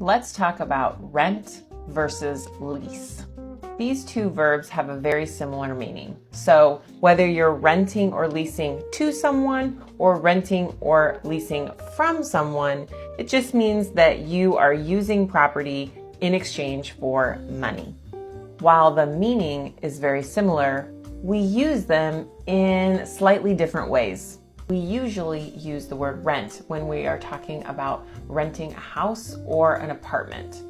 Let's talk about rent versus lease. These two verbs have a very similar meaning. So whether you're renting or leasing to someone or renting or leasing from someone, it just means that you are using property in exchange for money. While the meaning is very similar, we use them in slightly different ways. We usually use the word rent when we are talking about renting a house or an apartment.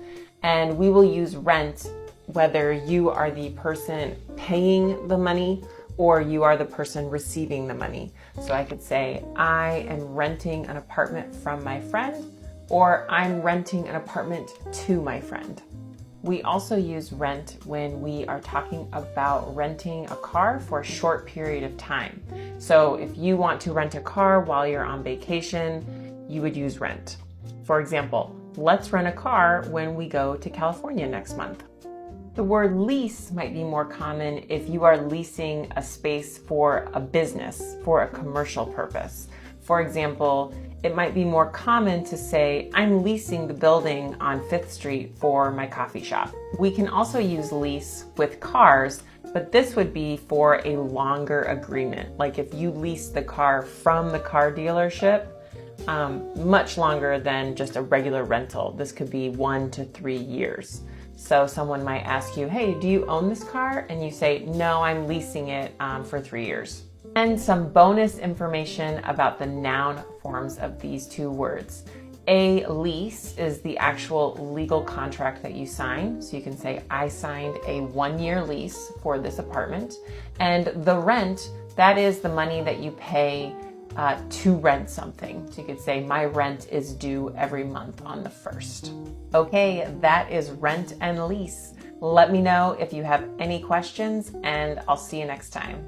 And we will use rent whether you are the person paying the money or you are the person receiving the money. So I could say, I am renting an apartment from my friend, or I'm renting an apartment to my friend. We also use rent when we are talking about renting a car for a short period of time. So if you want to rent a car while you're on vacation, you would use rent. For example, let's rent a car when we go to California next month. The word lease might be more common if you are leasing a space for a business, for a commercial purpose. For example, it might be more common to say, I'm leasing the building on 5th Street for my coffee shop. We can also use lease with cars, but this would be for a longer agreement. Like if you lease the car from the car dealership, much longer than just a regular rental. This could be 1 to 3 years. So someone might ask you, hey, do you own this car? And you say, no, I'm leasing it for 3 years. And some bonus information about the noun forms of these two words. A lease is the actual legal contract that you sign. So you can say, I signed a 1-year lease for this apartment. And the rent, that is the money that you pay to rent something. So you could say, my rent is due every month on the 1st. Okay, that is rent and lease. Let me know if you have any questions, and I'll see you next time.